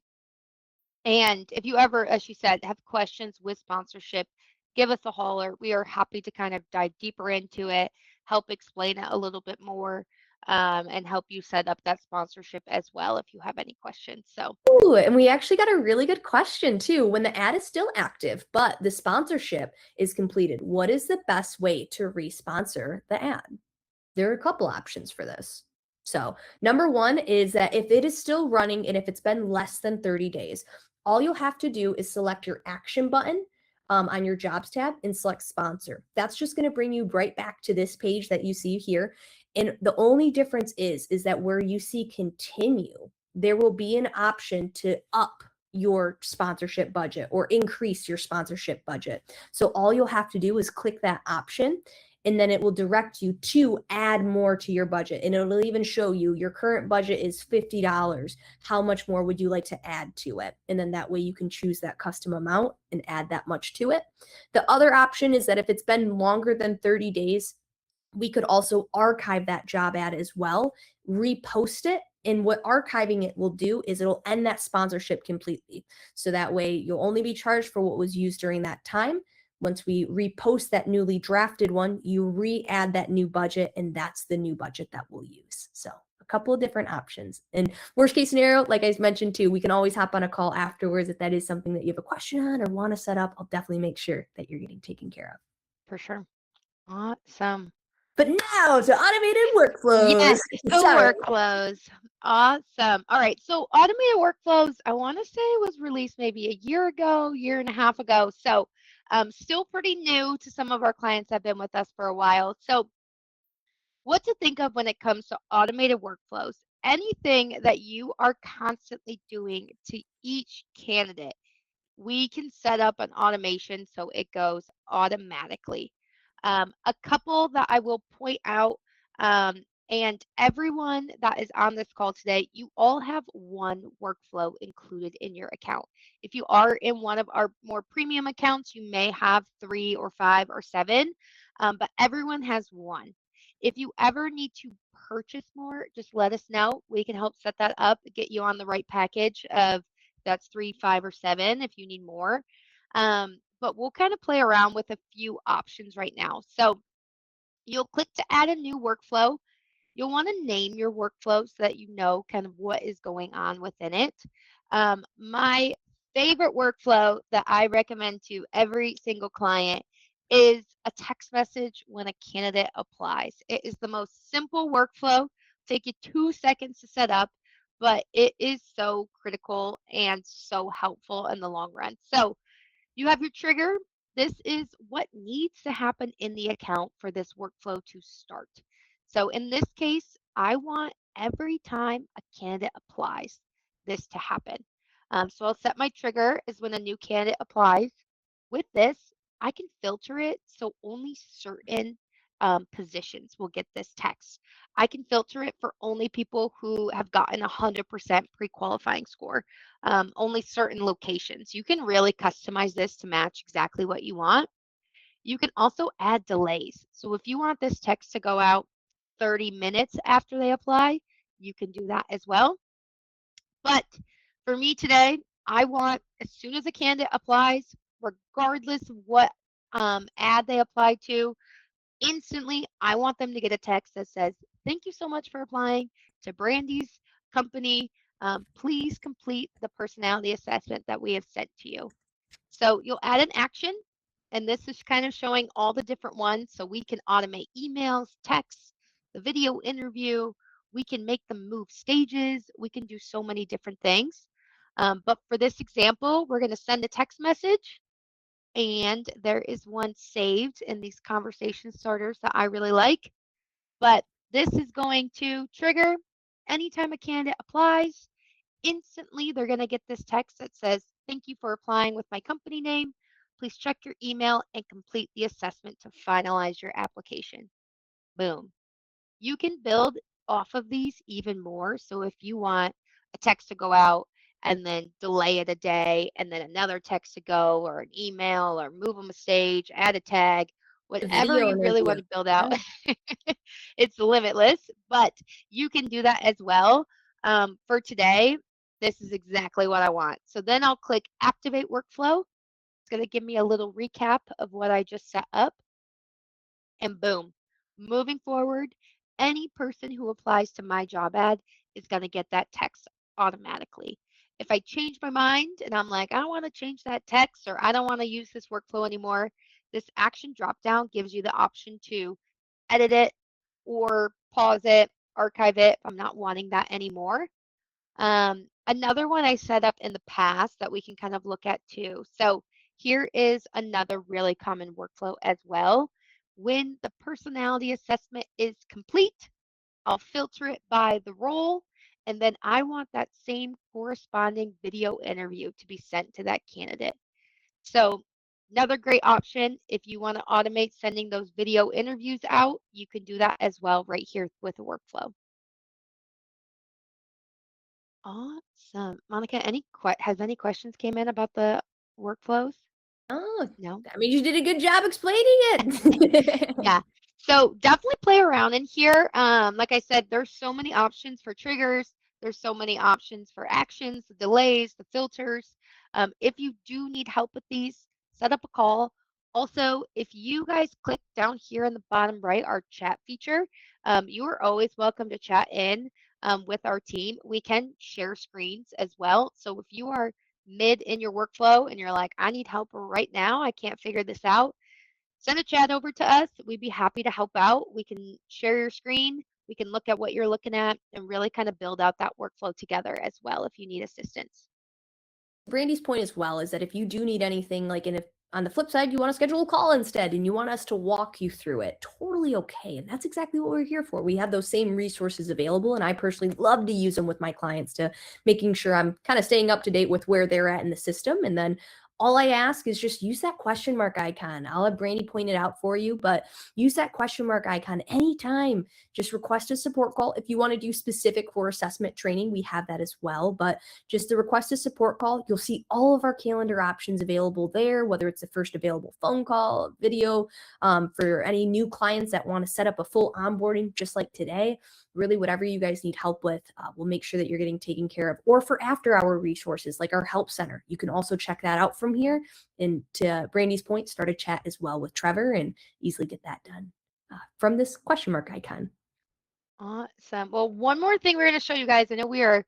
and if you ever, as you said, have questions with sponsorship, give us a holler. We are happy to kind of dive deeper into it, help explain it a little bit more, and help you set up that sponsorship as well if you have any questions. So,
Ooh, and we actually got a really good question too. When the ad is still active, but the sponsorship is completed, what is the best way to re-sponsor the ad? There are a couple options for this. So number one is that if it is still running and if it's been less than 30 days, all you'll have to do is select your action button on your jobs tab and select sponsor. That's just going to bring you right back to this page that you see here. And the only difference is that where you see continue, there will be an option to up your sponsorship budget or increase your sponsorship budget. So all you'll have to do is click that option, and then it will direct you to add more to your budget. And it'll even show you your current budget is $50. How much more would you like to add to it? And then that way you can choose that custom amount and add that much to it. The other option is that if it's been longer than 30 days, we could also archive that job ad as well, repost it. And what archiving it will do is it'll end that sponsorship completely. So that way you'll only be charged for what was used during that time. Once we repost that newly drafted one, you re-add that new budget, and that's the new budget that we'll use. So a couple of different options. And worst case scenario, like I mentioned too, we can always hop on a call afterwards if that is something that you have a question on or want to set up. I'll definitely make sure that you're getting taken care of.
for sure. Awesome.
But now to automated workflows.
Yes, so
Sorry.
workflows. Awesome. All right. So automated workflows, I want to say was released maybe a year ago, year and a half ago. So still pretty new to some of our clients that have been with us for a while. So what to think of when it comes to automated workflows? Anything that you are constantly doing to each candidate, we can set up an automation so it goes automatically. A couple that I will point out, and everyone that is on this call today, you all have one workflow included in your account. If you are in one of our more premium accounts, you may have 3 or 5 or 7, but everyone has one. If you ever need to purchase more, just let us know. We can help set that up, get you on the right package of that's 3, 5, or 7 if you need more. But we'll kind of play around with a few options right now. So you'll click to add a new workflow. You'll want to name your workflow so that you know kind of what is going on within it. My favorite workflow that I recommend to every single client is a text message when a candidate applies. It is the most simple workflow. Take you 2 seconds to set up, but it is so critical and so helpful in the long run. So You have your trigger. This is what needs to happen in the account for this workflow to start. So in this case, I want every time a candidate applies this to happen. So I'll set my trigger is when a new candidate applies. With this, I can filter it so only certain positions will get this text. I can filter it for only people who have gotten 100% pre-qualifying score, only certain locations. You can really customize this to match exactly what you want. You can also add delays. So if you want this text to go out 30 minutes after they apply, you can do that as well. But for me today, I want as soon as a candidate applies, regardless of what ad they apply to, instantly, I want them to get a text that says, "Thank you so much for applying to Brandy's company. Please complete the personality assessment that we have sent to you." So you'll add an action, and this is kind of showing all the different ones. So we can automate emails, texts, the video interview. We can make them move stages. We can do so many different things. But for this example, we're going to send a text message, and there is one saved in these conversation starters that I really like. But this is going to trigger anytime a candidate applies. Instantly, they're going to get this text that says, "Thank you for applying with my company name. Please check your email and complete the assessment to finalize your application." Boom. You can build off of these even more. So if you want a text to go out and then delay it a day and then another text to go or an email or move them a stage, add a tag,
The
whatever
video
you really want
interview.
to build out,
Yeah.
it's limitless, but you can do that as well. For today, this is exactly what I want. So then I'll click Activate Workflow. It's going to give me a little recap of what I just set up, and boom, moving forward, any person who applies to my job ad is going to get that text automatically. If I change my mind and I'm like, I don't want to change that text or I don't want to use this workflow anymore, this action drop down gives you the option to edit it or pause it, archive it if I'm not wanting that anymore. Another one I set up in the past that we can kind of look at too. So here is another really common workflow as well. When the personality assessment is complete, I'll filter it by the role, and then I want that same corresponding video interview to be sent to that candidate. So another great option, if you want to automate sending those video interviews out, you can do that as well right here with a workflow. Awesome. Monica, has any questions came in about the workflows?
Oh,
No?
that means you did a good job explaining it.
Yeah. So definitely play around in here. Like I said, there's so many options for triggers. There's so many options for actions, the delays, the filters. If you do need help with these, set up a call. Also, if you guys click down here in the bottom right, our chat feature, you are always welcome to chat in with our team. We can share screens as well. So if you are mid in your workflow and you're like, I need help right now, I can't figure this out, send a chat over to us. We'd be happy to help out. We can share your screen. We can look at what you're looking at and really kind of build out that workflow together as well if you need assistance.
Brandy's point as well is that if you do need anything, like, and if on the flip side, you want to schedule a call instead and you want us to walk you through it, totally okay. And that's exactly what we're here for. We have those same resources available. And I personally love to use them with my clients to making sure I'm kind of staying up to date with where they're at in the system. And then all I ask is just use that question mark icon. I'll have Brandy point it out for you, but use that question mark icon anytime. Just request a support call. If you want to do specific for assessment training, we have that as well. But just the request a support call, you'll see all of our calendar options available there, whether it's the first available phone call, video, for any new clients that want to set up a full onboarding, just like today. Really, whatever you guys need help with, we'll make sure that you're getting taken care of. Or for after hour resources like our help center, you can also check that out from here. And to Brandy's point, start a chat as well with Trevor and easily get that done from this question mark icon.
Awesome. Well, one more thing we're going to show you guys. I know we are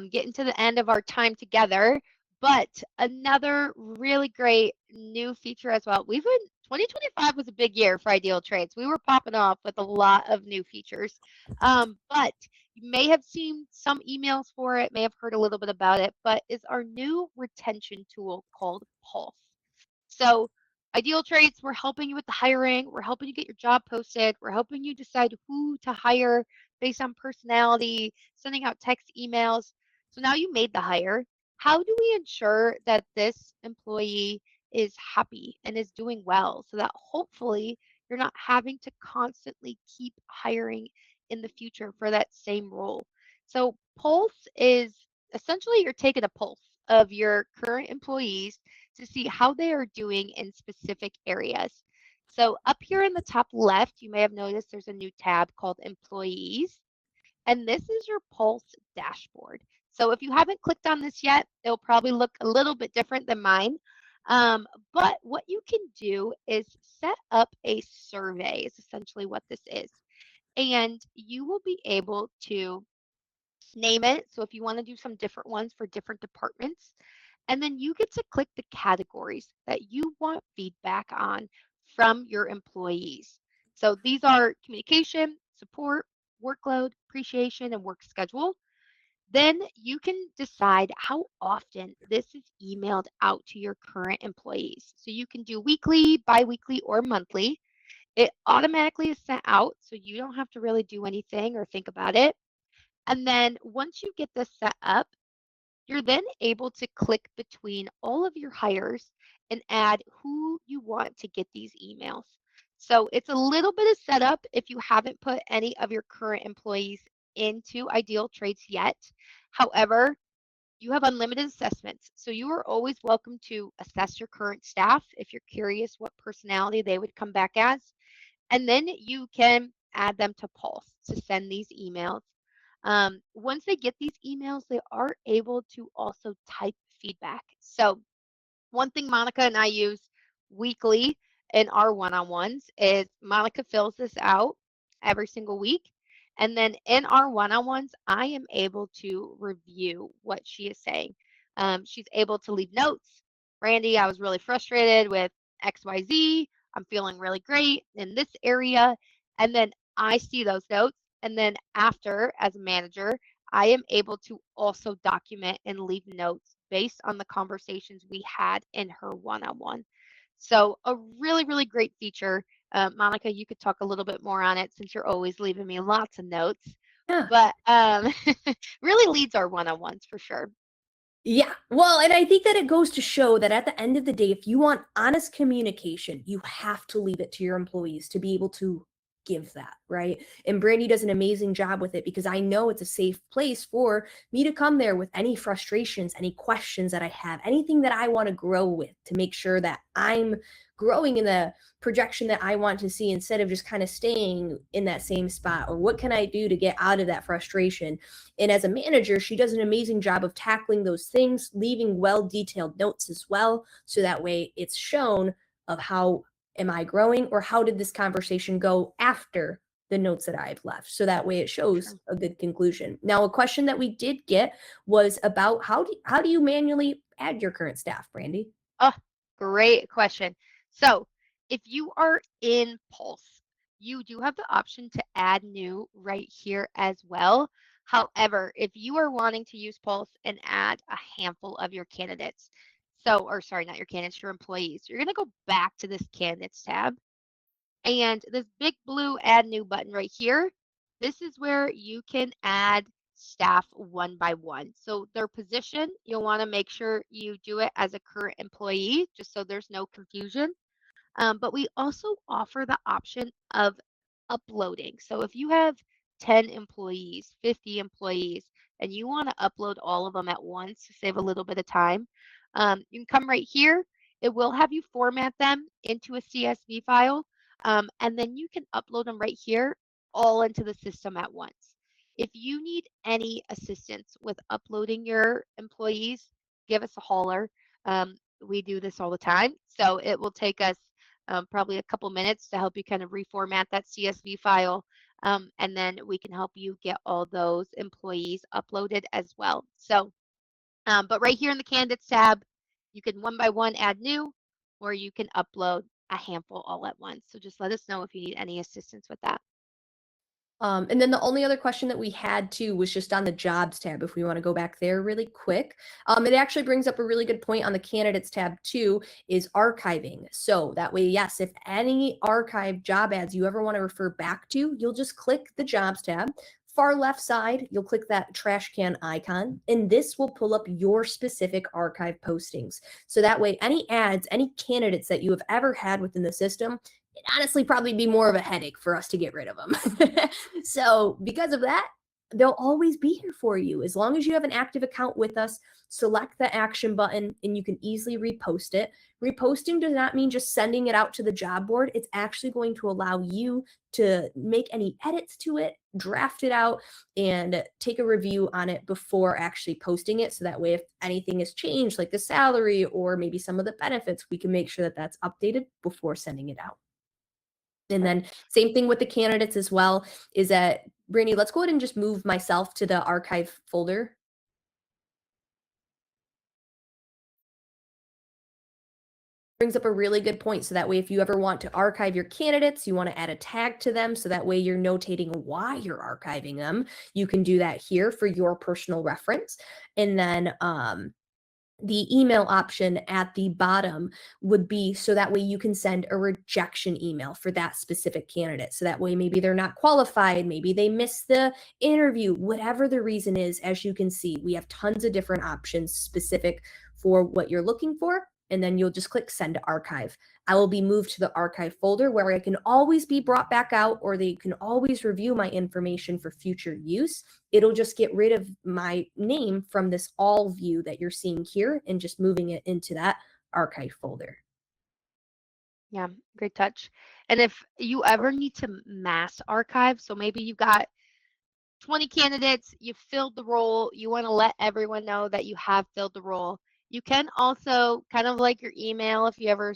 getting to the end of our time together, but another really great new feature as well. 2025 was a big year for IdealTraits. We were popping off with a lot of new features, but you may have seen some emails for it, may have heard a little bit about it, but is our new retention tool called Pulse. So Ideal Traits, we're helping you with the hiring. We're helping you get your job posted. We're helping you decide who to hire based on personality, sending out text emails. So now you made the hire. How do we ensure that this employee is happy and is doing well so that hopefully you're not having to constantly keep hiring in the future for that same role? So Pulse is essentially you're taking a pulse of your current employees to see how they are doing in specific areas. So up here in the top left, you may have noticed there's a new tab called Employees, and this is your Pulse dashboard. So if you haven't clicked on this yet, it'll probably look a little bit different than mine. But what you can do is set up a survey, is essentially what this is. And you will be able to name it. So if you want to do some different ones for different departments, and then you get to click the categories that you want feedback on from your employees. So these are communication, support, workload, appreciation, and work schedule. Then you can decide how often this is emailed out to your current employees. So you can do weekly, biweekly, or monthly. It automatically is sent out, so you don't have to really do anything or think about it. And then once you get this set up, you're then able to click between all of your hires and add who you want to get these emails. So it's a little bit of setup if you haven't put any of your current employees into Ideal Traits yet. However, you have unlimited assessments. So you are always welcome to assess your current staff if you're curious what personality they would come back as. And then you can add them to Pulse to send these emails. Once they get these emails, they are able to also type feedback. So one thing Monica and I use weekly in our one-on-ones is Monica fills this out every single week. And then in our one-on-ones, I am able to review what she is saying. She's able to leave notes. Randy, I was really frustrated with XYZ. I'm feeling really great in this area. And then I see those notes. And then after, as a manager, I am able to also document and leave notes based on the conversations we had in her one-on-one. So a really, really great feature. Monica, you could talk a little bit more on it since you're always leaving me lots of notes.
Yeah.
But really leads our one-on-ones for sure.
Yeah. Well, and I think that it goes to show that at the end of the day, if you want honest communication, you have to leave it to your employees to be able to give that, right? And Brandy does an amazing job with it because I know it's a safe place for me to come there with any frustrations, any questions that I have, anything that I want to grow with to make sure that I'm growing in the projection that I want to see instead of just kind of staying in that same spot. Or what can I do to get out of that frustration? And as a manager, she does an amazing job of tackling those things, leaving well-detailed notes as well. So that way it's shown of how am I growing or how did this conversation go after the notes that I've left. So that way it shows
Sure.
a good conclusion. Now, a question that we did get was about how do you manually add your current staff, Brandy?
Oh, great question. So if you are in Pulse, you do have the option to add new right here as well. However, if you are wanting to use Pulse and add a handful of your candidates, or sorry, not your candidates, your employees, you're going to go back to this candidates tab and this big blue add new button right here. This is where you can add staff one by one. So their position, you'll want to make sure you do it as a current employee, just so there's no confusion. But we also offer the option of uploading. So if you have 10 employees, 50 employees, and you want to upload all of them at once to save a little bit of time, you can come right here. It will have you format them into a CSV file, and then you can upload them right here all into the system at once. If you need any assistance with uploading your employees, give us a holler. We do this all the time, so it will take us probably a couple minutes to help you kind of reformat that CSV file. And then we can help you get all those employees uploaded as well. So, but right here in the candidates tab, you can one by one add new, or you can upload a handful all at once. So just let us know if you need any assistance with that.
And then the only other question that we had too was just on the jobs tab, if we want to go back there really quick. It actually brings up a really good point on the candidates tab too, is archiving. So that way, yes, if any archive job ads you ever want to refer back to, you'll just click the jobs tab. Far left side, you'll click that trash can icon, and this will pull up your specific archive postings. So that way, any ads, any candidates that you have ever had within the system, it'd honestly probably be more of a headache for us to get rid of them. So because of that, they'll always be here for you. As long as you have an active account with us, select the action button and you can easily repost it. Reposting does not mean just sending it out to the job board. It's actually going to allow you to make any edits to it, draft it out, and take a review on it before actually posting it. So that way, if anything has changed, like the salary or maybe some of the benefits, we can make sure that that's updated before sending it out. And then same thing with the candidates as well, is that, Brandy, let's go ahead and just move myself to the archive folder. Brings up a really good point. So that way, if you ever want to archive your candidates, you want to add a tag to them. So that way you're notating why you're archiving them. You can do that here for your personal reference. And then, the email option at the bottom would be so that way you can send a rejection email for that specific candidate. So that way maybe they're not qualified, maybe they missed the interview, whatever the reason is. As you can see, we have tons of different options specific for what you're looking for. And then you'll just click send to archive. I will be moved to the archive folder where I can always be brought back out, or they can always review my information for future use. It'll just get rid of my name from this all view that you're seeing here and just moving it into that archive folder.
Yeah, great touch. And if you ever need to mass archive, so maybe you've got 20 candidates, you filled the role, you want to let everyone know that you have filled the role. You can also, kind of like your email, if you ever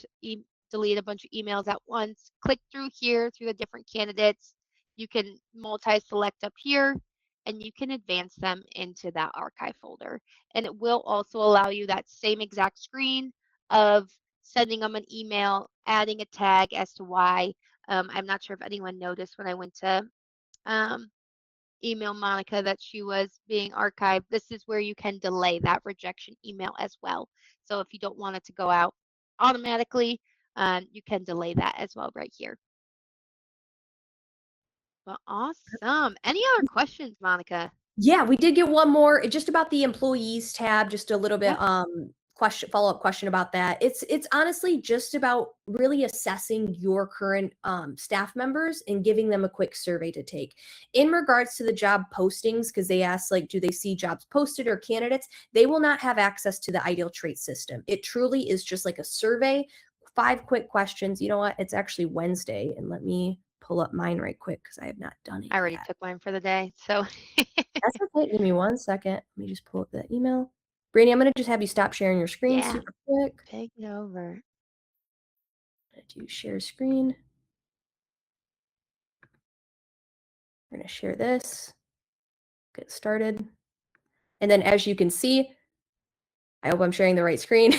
delete a bunch of emails at once, click through here through the different candidates. You can multi-select up here and you can advance them into that archive folder. And it will also allow you that same exact screen of sending them an email, adding a tag as to why. I'm not sure if anyone noticed when I went to email Monica that she was being archived. This is where you can delay that rejection email as well. So if you don't want it to go out automatically, you can delay that as well right here. Well, awesome. Any other questions, Monica?
Yeah, we did get one more just about the employees tab, just a little bit follow-up question about that. It's honestly just about really assessing your current staff members and giving them a quick survey to take. In regards to the job postings, because they asked, like, do they see jobs posted or candidates? They will not have access to the IdealTraits system. It truly is just like a survey, 5 quick questions. You know what? It's actually Wednesday, and let me pull up mine right quick because I have not done it
I already
yet.
took mine for the day, so.
That's okay. Give me 1 second. Let me just pull up that email. Brandy, I'm going to just have you stop sharing your screen
Yeah.
super quick.
Take it over.
I'm going to do share screen. We're going to share this. Get started. And then as you can see, I hope I'm sharing the right screen.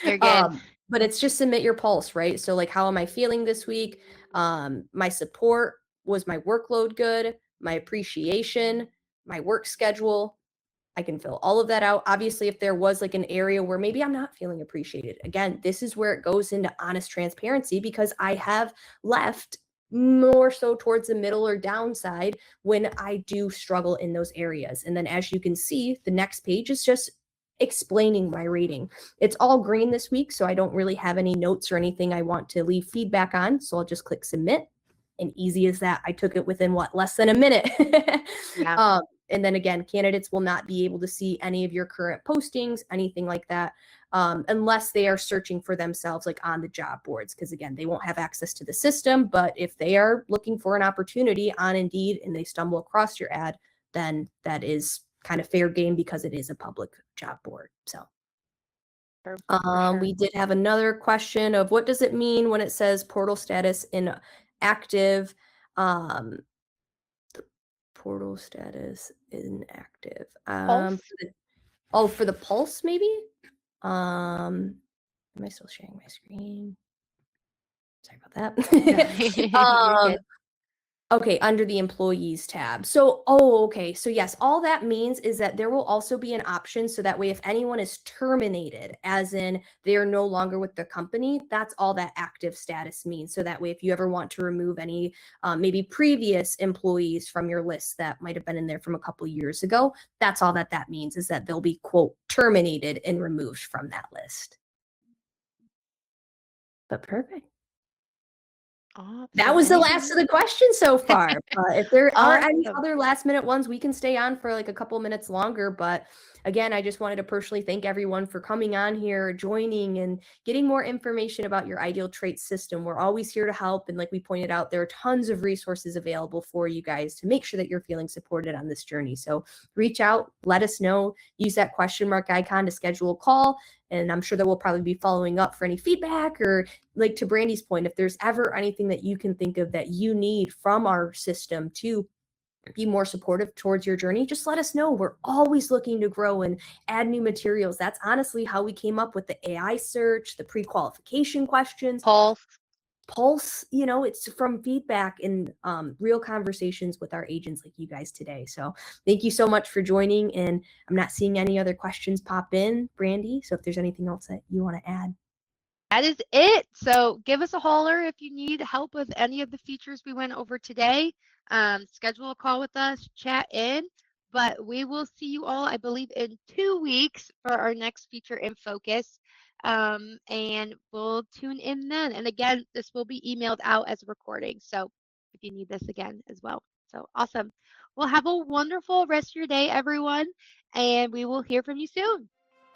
You're good.
But it's just submit your pulse, right? So like, how am I feeling this week? My support, was my workload good? My appreciation, my work schedule. I can fill all of that out. Obviously, if there was like an area where maybe I'm not feeling appreciated, again, this is where it goes into honest transparency, because I have left more so towards the middle or downside when I do struggle in those areas. And then as you can see, the next page is just explaining my rating. It's all green this week, so I don't really have any notes or anything I want to leave feedback on. So I'll just click submit. And easy as that. I took it within less than a minute.
Yeah.
And then again, candidates will not be able to see any of your current postings, anything like that, unless they are searching for themselves, like on the job boards. Because again, they won't have access to the system. But if they are looking for an opportunity on Indeed and they stumble across your ad, then that is kind of fair game because it is a public job board. So.
Sure.
We did have another question of what does it mean when it says portal status inactive? The portal status inactive.
Pulse?
For the pulse, maybe? Am I still sharing my screen? Sorry about that.
You're good.
Okay, under the employees tab. So, okay. So yes, all that means is that there will also be an option so that way if anyone is terminated, as in they are no longer with the company, that's all that active status means. So that way if you ever want to remove any maybe previous employees from your list that might have been in there from a couple years ago, that's all that that means is that they'll be, quote, terminated and removed from that list. But perfect.
Awesome.
That was the last of the questions so far. If there are any
Awesome.
other last minute ones, we can stay on for like a couple minutes longer. But again, I just wanted to personally thank everyone for coming on here, joining, and getting more information about your Ideal Traits system. We're always here to help. And like we pointed out, there are tons of resources available for you guys to make sure that you're feeling supported on this journey. So reach out, let us know, use that question mark icon to schedule a call. And I'm sure that we'll probably be following up for any feedback, or like to Brandy's point, if there's ever anything that you can think of that you need from our system to be more supportive towards your journey, just let us know. We're always looking to grow and add new materials. That's honestly how we came up with the AI search, the pre-qualification questions. Pulse, it's from feedback and real conversations with our agents like you guys today. So thank you so much for joining. And I'm not seeing any other questions pop in, Brandy. So if there's anything else that you want to add.
That is it. So give us a holler if you need help with any of the features we went over today. Schedule a call with us, chat in. But we will see you all, I believe, in 2 weeks for our next feature in focus. And we'll tune in then. And again, this will be emailed out as a recording. So if you need this again as well. So awesome. Well, have a wonderful rest of your day, everyone. And we will hear from you soon.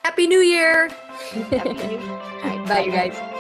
Happy New Year.
Happy New Year. All right,
Bye, you guys.